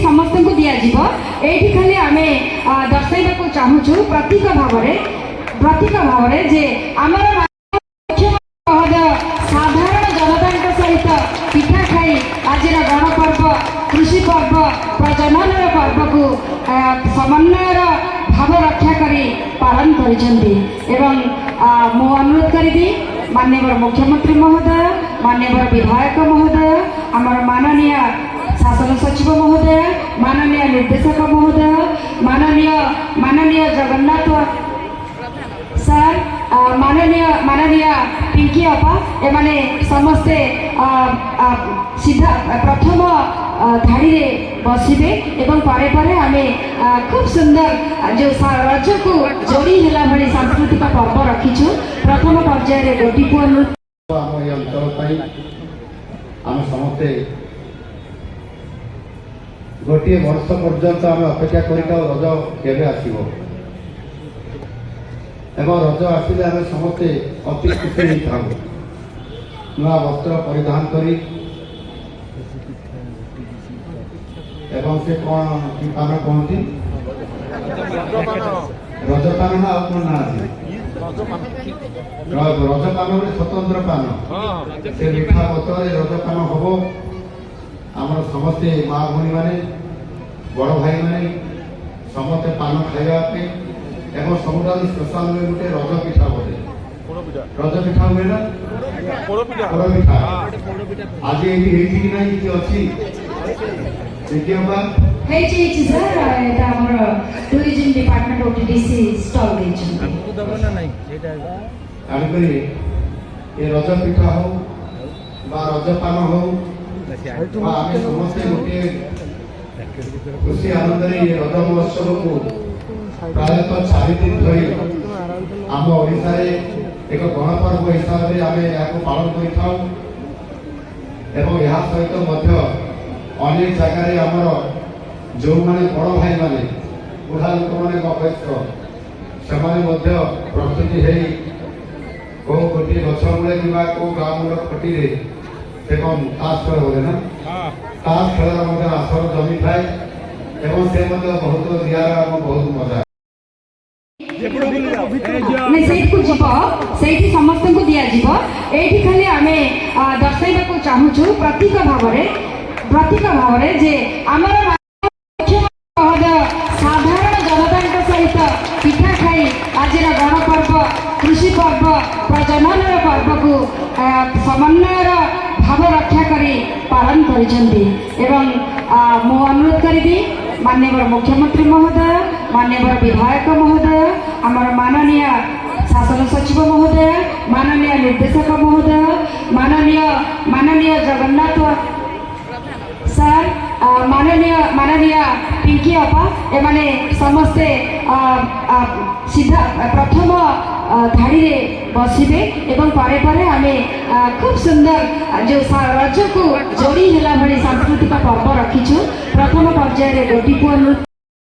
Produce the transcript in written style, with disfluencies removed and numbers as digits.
समस्त को दि ये खाली आम दर्शाइबा चाहूँ प्रतीक भाव जे आमर महोदय साधारण जनता सहित पिठा खाई आज गणपर्व कृषि पर्व प्रजनन पर्व को समन्वयर भाव रक्षा करी पालन करिसेंती एवं मु अनुरोध करी माननीय मुख्यमंत्री महोदय माननीय विधायक महोदय आमर माननीय शासन सचिव महोदय माननीय निर्देशक महोदय माननीय जगन्नाथ सर माननीय पिंकी अपा एमाने समस्ते सीधा प्रथम धाड़ी रे बसबे एवं पारे पारे आमे खूब सुंदर जो रज को जोड़ी हेला भली सांस्कृतिक पर्व रखीछु प्रथम पर्याय रे गोटी पुआ नृत्य आम ए अंचल पई आम समस्ते गोटे वर्ष पर्यंत आम अपेक्षा करिता रज केबे आसीबो एवं रज आसिले आम समस्ते अति खुशी होता नुआ वस्त्र परिधान करी एवं से कौन की पान कहती रजपान ना और कौन ना रजपान गोटे स्वतंत्र पान से मीठा बतर रजपान हम आम समस्ते माँ भूणी मैंने बड़ भाई मैंने समस्ते पान खावाई एवं सबुठ स्पेशल हुए गोटे रज पिठा बोले रज पिठा हुए ना पोड़ पिठा आज ये कि ना कि अच्छी टूरिज्म डिपार्टमेंट ओटीडीसी स्टॉल ये रज पिठा हो रजपान हो आम समस्ते गोटे खुशी आनंद ये रज महोत्सव को प्रायतः 4 दिन धरी आम ओडिशा एक गणपर्व हिसाब से आम यहाँ पालन कर सहित अनेक जगह आमर जो मैंने बड़ भाई मैंने बुढ़ा लोक मैंने वयस्क से प्रस्तुति है कौ गोटे गछ मूले कि गाँ मूल खटी से कौन ताश खेल बोले ना ताश खेल आसर जमी थाए से बहुत निरा बहुत मजा समस्त को दि ये खाली आम दर्शाइबा चाहूँ प्रतीक भाव जे आमर महोदय साधारण जनता सहित पिठा खाई आज गणपर्व कृषि पर्व प्रजनन पर्व को समन्वयर भाव रक्षा करी पालन करिसेंती एवं मु अनुरोध करी माननीय मुख्यमंत्री महोदय माननीय विधायक महोदय आमर माननीय शासन सचिव महोदय माननीय निर्देशक महोदय माननीय जगन्नाथ सर माननीय पिंकी अपा एमाने समस्ते सीधा प्रथम धाड़ी रे बसबे एवं पारे पारे आमे खूब सुंदर जो रज को जोड़ी हेला भली सांस्कृतिक पर्व रखीछु प्रथम पर्याय रे गोटी पुआ नृत्य